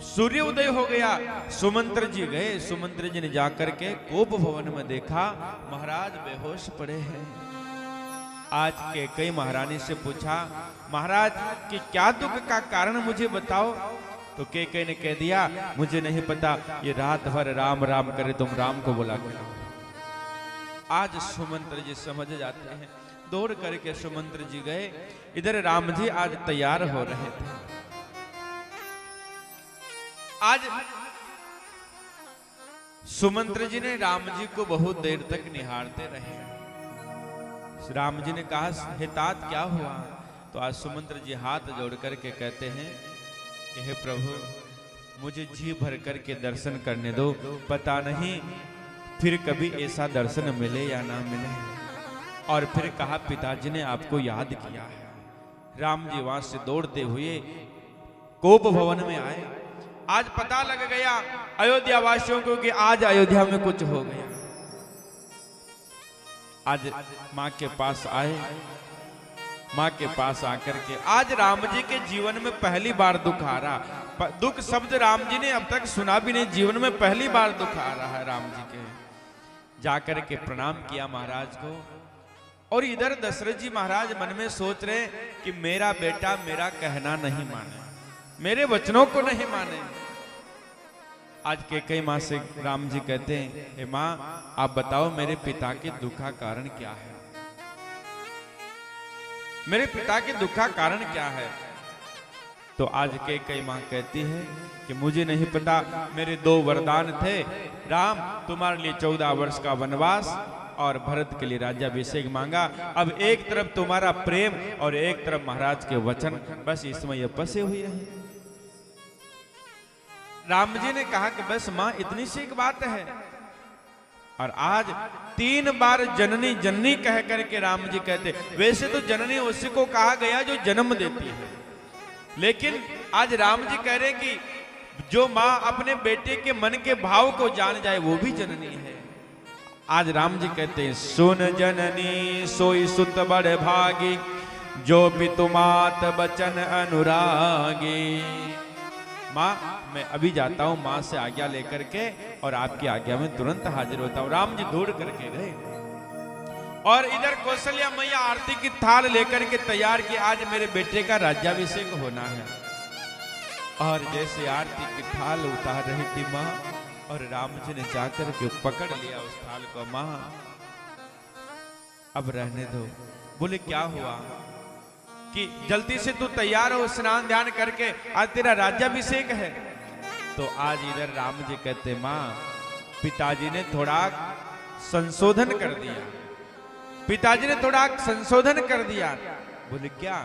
सूर्य उदय हो गया, सुमंत्र जी गए, सुमंत्र जी ने जाकर के कोप भवन में देखा महाराज बेहोश पड़े हैं। आज कैकेयी महारानी से पूछा, महाराज कि क्या दुख का कारण मुझे बताओ। तो कैकेयी ने कह दिया, मुझे नहीं पता, ये रात भर राम राम करे, तुम राम को बुला के लाओ। आज सुमंत्र जी समझ जाते हैं, दौड़ करके सुमंत्र जी गए। इधर राम जी आज तैयार हो रहे थे। आज सुमंत्र जी ने राम जी को बहुत देर तक निहारते रहे। राम जी ने कहा, हे तात क्या हुआ। तो आज सुमंत्र जी हाथ जोड़ करके कहते हैं कि हे प्रभु मुझे जी भर करके दर्शन करने दो, पता नहीं फिर कभी ऐसा दर्शन मिले या ना मिले। और फिर कहा, पिताजी ने आपको याद किया है। राम जी वहां से दौड़ते हुए कोप भवन में आए। आज पता लग गया अयोध्या वासियों को कि आज अयोध्या में कुछ हो गया। आज मां के पास आए, मां के पास आकर के आज राम जी के जीवन में पहली बार दुख आ रहा। दुख शब्द राम जी ने अब तक सुना भी नहीं, जीवन में पहली बार दुख आ रहा है राम जी के। जाकर के प्रणाम किया महाराज को। और इधर दशरथ जी महाराज मन में सोच रहे कि मेरा बेटा मेरा कहना नहीं माने, मेरे वचनों को नहीं माने। आज कैकेयी मां से राम जी कहते हैं, हे मां आप बताओ मेरे पिता के दुख का कारण क्या है, मेरे पिता के दुख का कारण क्या है। तो आज कैकेयी मां कहती है कि मुझे नहीं पता, मेरे 2 वरदान थे, राम तुम्हारे लिए 14 वर्ष का वनवास और भरत के लिए राज्याभिषेक मांगा। अब एक तरफ तुम्हारा प्रेम और एक तरफ महाराज के वचन, बस इसमें ये फंसे हुए हैं। राम जी ने कहा कि बस मां इतनी सी एक बात है। और आज 3 बार जननी जननी कह करके राम जी कहते, वैसे तो जननी उसी को कहा गया जो जन्म देती है, लेकिन आज राम जी कह रहे कि जो मां अपने बेटे के मन के भाव को जान जाए वो भी जननी है। आज राम जी कहते हैं, सुन जननी सोई सुत बड़ भागी, जो पितु मात बचन अनुरागी। मां मैं अभी जाता हूं मां से आज्ञा लेकर के, और आपकी आज्ञा में तुरंत हाजिर होता हूं। राम जी दौड़ करके गए और इधर कौशल्या मैया आरती की थाल लेकर के तैयार की, आज मेरे बेटे का राज्याभिषेक होना है। और जैसे आरती की थाल उतार रही थी मां, और राम जी ने जाकर के पकड़ लिया उस थाल को। मां अब रहने दो। बोले क्या हुआ कि जल्दी से तू तैयार हो, स्नान ध्यान करके, आज तेरा राज्याभिषेक है। तो आज इधर राम जी कहते, मां पिताजी ने थोड़ा संशोधन कर दिया, पिताजी ने थोड़ा संशोधन कर दिया। बोले क्या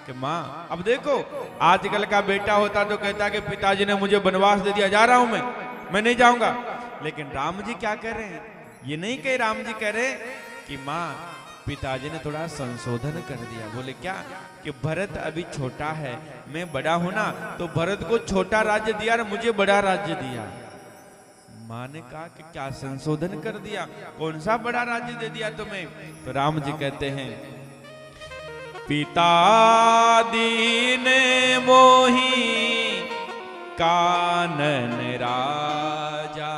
कि मां अब देखो, आजकल का बेटा होता तो कहता कि पिताजी ने मुझे वनवास दे दिया, जा रहा हूं मैं नहीं जाऊंगा। लेकिन राम जी क्या कह रहे हैं, ये नहीं कह राम जी कह रहे कि मां पिताजी ने थोड़ा संशोधन कर दिया। बोले क्या कि भरत अभी छोटा है, मैं बड़ा हूं ना, तो भरत को छोटा राज्य दिया और मुझे बड़ा राज्य दिया। मां ने कहा कि क्या संशोधन कर दिया, कौन सा बड़ा राज्य दे दिया तुम्हें। तो राम जी कहते हैं, पिता दीन मोही कानन राजा,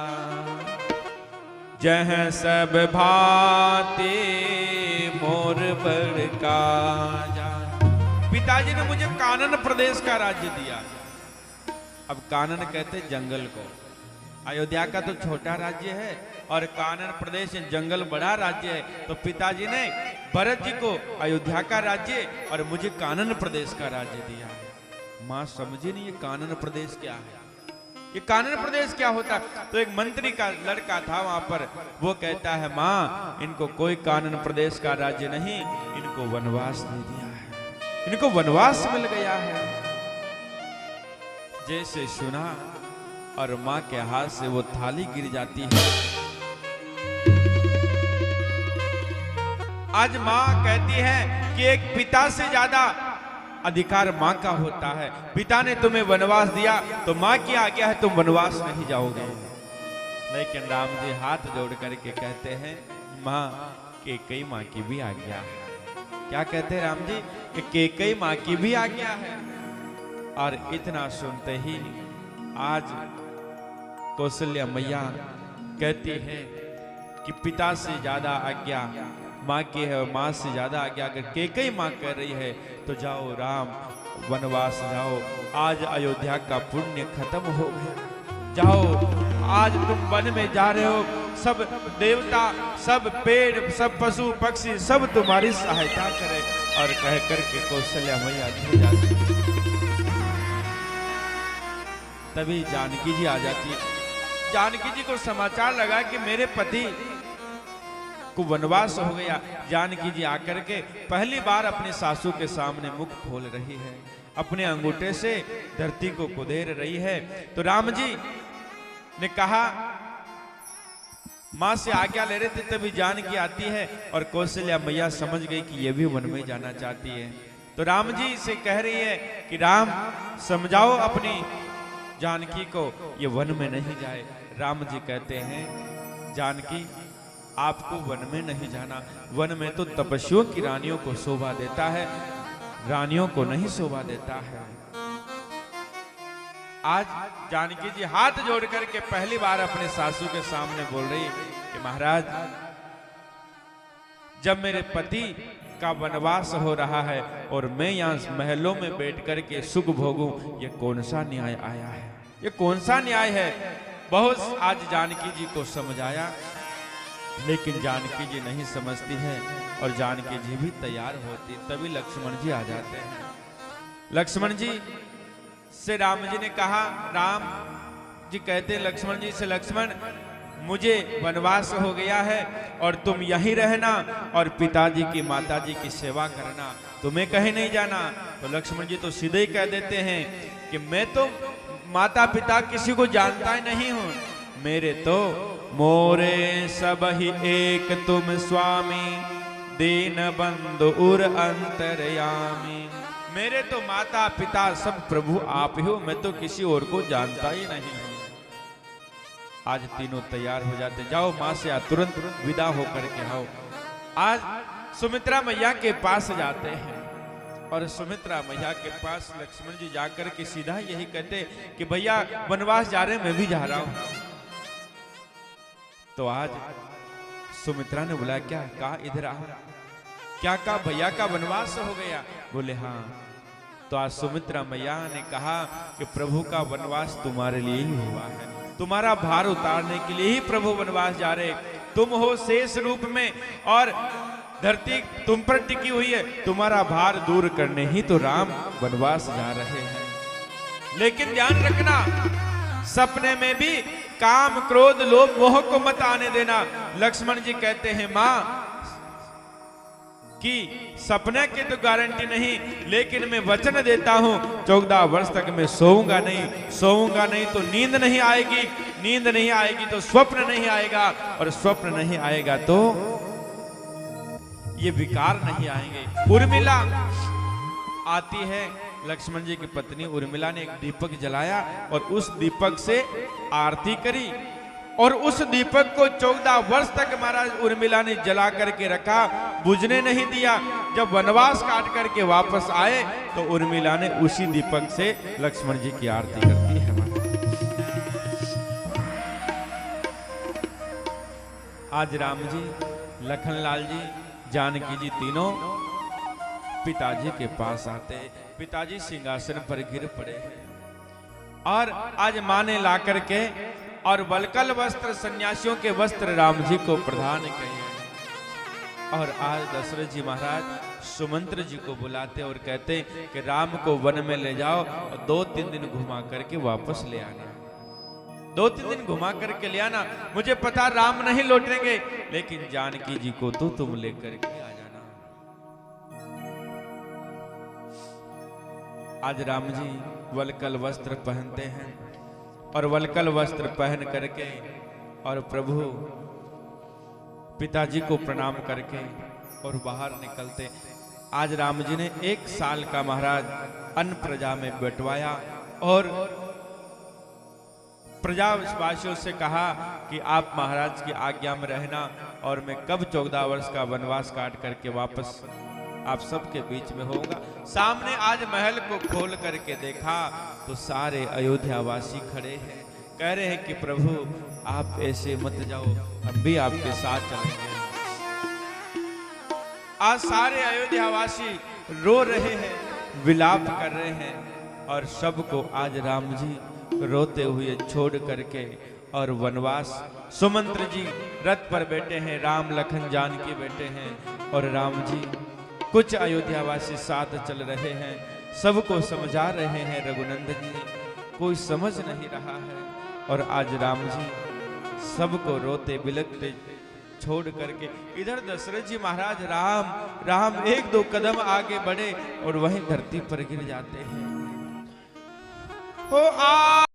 जह सब भाते मोर बड़ काजा। पिताजी ने मुझे कानन प्रदेश का राज्य दिया। अब कानन कहते जंगल को, अयोध्या का तो छोटा राज्य है और कानन प्रदेश जंगल बड़ा राज्य है, तो पिताजी ने भरत जी को अयोध्या का राज्य और मुझे कानन प्रदेश का राज्य दिया है। मां समझी नहीं ये कानन प्रदेश क्या है, ये कानन प्रदेश क्या होता। तो एक मंत्री का लड़का था वहां पर, वो कहता है मां इनको कोई कानन प्रदेश का राज्य नहीं, इनको वनवास दे दिया है, इनको वनवास मिल गया है। जैसे सुना और मां के हाथ से वो थाली गिर जाती है। आज मां कहती है कि एक पिता से ज्यादा अधिकार मां का होता है। पिता ने तुम्हें वनवास दिया तो मां की आज्ञा है, तुम वनवास नहीं जाओगे। लेकिन राम जी हाथ जोड़ करके कहते हैं मां कैकेयी मां की भी आज्ञा है। क्या कहते हैं राम जी कि कैकेयी मां की भी आज्ञा है। और इतना सुनते ही आज कौशल्या मैया कहती है कि पिता से ज्यादा आज्ञा माँ की है और माँ से ज्यादा आज्ञा अगर कैकेयी माँ कर रही है तो जाओ राम वनवास जाओ। आज अयोध्या का पुण्य खत्म हो गया, जाओ आज तुम वन में जा रहे हो, सब देवता सब पेड़ सब पशु पक्षी सब तुम्हारी सहायता करे। और कह करके कौशल्या मैया चली जाती। तभी जानकी जी आ जाती है। जानकी जी को समाचार लगा कि मेरे पति को वनवास हो गया। जानकी जी आकर के पहली बार अपने सासू के सामने मुख खोल रही है, अपने अंगूठे से धरती को कुदेर रही है। तो राम जी ने कहा, मां से आज्ञा ले रहे थे, तभी जानकी आती है और कौशल्या मैया समझ गई कि ये भी वन में जाना चाहती है। तो राम जी से कह रही है कि राम समझाओ अपनी जानकी को ये वन में नहीं जाए। राम जी कहते हैं जानकी आपको वन में नहीं जाना, वन में तो तपस्वियों की रानियों को शोभा देता है, रानियों को नहीं शोभा देता है। आज जानकी जी हाथ जोड़ करके पहली बार अपने सासू के सामने बोल रही कि महाराज जब मेरे पति का वनवास हो रहा है और मैं यहाँ महलों में बैठ करके सुख भोगूं, ये कौन सा न्याय आया है, ये कौन सा न्याय है। बहुत आज जानकी जी को समझाया लेकिन जानकी जी नहीं समझती है और जानकी जी भी तैयार होती। तभी लक्ष्मण जी आ जाते हैं। लक्ष्मण जी से राम जी ने कहा, राम जी कहते हैं लक्ष्मण जी से, लक्ष्मण मुझे वनवास हो गया है और तुम यहीं रहना और पिताजी की माताजी की सेवा करना, तुम्हें कहीं नहीं जाना। तो लक्ष्मण जी तो सीधे ही कह देते हैं कि मैं तो माता पिता किसी को जानता ही नहीं हूं, मेरे तो मोरे सब ही एक तुम स्वामी, दीन बंधु उर अंतर्यामी। मेरे तो माता पिता सब प्रभु आप ही हो, मैं तो किसी और को जानता ही नहीं हूं। आज तीनों तैयार हो जाते, जाओ मां से तुरंत विदा होकर के आओ। आज सुमित्रा मैया के पास जाते हैं और सुमित्रा मैया के पास लक्ष्मण जी जाकर के सीधा यही कहते कि भैया वनवास जा रहे, मैं भी जा रहा हूं। तो आज सुमित्रा ने बोला, क्या कहा इधर आओ, क्या कहा भैया का वनवास हो गया? बोले हाँ। तो आज सुमित्रा मैया ने कहा कि प्रभु का वनवास तुम्हारे लिए ही हुआ है, तुम्हारा भार उतारने के लिए ही प्रभु वनवास जा रहे। तुम हो शेष रूप में और धरती तुम पर टिकी हुई है, तुम्हारा भार दूर करने ही तो राम वनवास जा रहे हैं। लेकिन ध्यान रखना, सपने में भी काम क्रोध लोभ मोह को मत आने देना। लक्ष्मण जी कहते हैं मां कि सपने की तो गारंटी नहीं, लेकिन मैं वचन देता हूं 14 वर्ष तक मैं सोऊंगा नहीं तो नींद नहीं आएगी, नींद नहीं आएगी तो स्वप्न नहीं आएगा, और स्वप्न नहीं आएगा तो ये विकार नहीं आएंगे। उर्मिला आती है, लक्ष्मण जी की पत्नी उर्मिला ने एक दीपक जलाया और उस दीपक से आरती करी, और उस दीपक को 14 वर्ष तक महाराज उर्मिला ने जला करके रखा, बुझने नहीं दिया। जब वनवास काट करके वापस आए तो उर्मिला ने उसी दीपक से लक्ष्मण जी की आरती करती है। आज राम जी, लखनलाल जी, जानकी जी तीनों पिताजी के पास आते। पिताजी सिंहासन पर गिर पड़े और आज मां ने ला करके और वलकल वस्त्र सन्यासियों के वस्त्र राम जी को प्रदान किए। और आज दशरथ जी महाराज सुमंत्र जी को बुलाते और कहते कि राम को वन में ले जाओ और 2-3 दिन घुमा करके वापस ले आना। 2-3 दिन घुमा करके ले आना। मुझे पता राम नहीं लौटेंगे, लेकिन जानकी जी को तो तुम लेकर के आ जाना। आज राम जी वलकल वस्त्र पहनते हैं और वलकल वस्त्र पहन करके और प्रभु पिताजी को प्रणाम करके और बाहर निकलते। आज राम जी ने 1 साल का महाराज अन्न प्रजा में बंटवाया और प्रजावासियों से कहा कि आप महाराज की आज्ञा में रहना और मैं कब 14 वर्ष का वनवास काट करके वापस आप सबके बीच में होगा। सामने आज महल को खोल करके देखा तो सारे अयोध्यावासी खड़े हैं, कह रहे हैं कि प्रभु आप ऐसे मत जाओ, हम भी आपके साथ चलेंगे। आज सारे अयोध्यावासी रो रहे हैं, विलाप कर रहे हैं और सबको आज राम जी रोते हुए छोड़ करके और वनवास। सुमंत्र जी रथ पर बैठे हैं, राम लखन जानकी बैठे हैं और राम जी कुछ अयोध्यावासी साथ चल रहे हैं, सबको समझा रहे हैं रघुनंदन जी, कोई समझ नहीं रहा है। और आज राम जी सबको रोते बिलखते छोड़ करके इधर दशरथ जी महाराज राम राम 1-2 कदम आगे बढ़े और वहीं धरती पर गिर जाते हैं।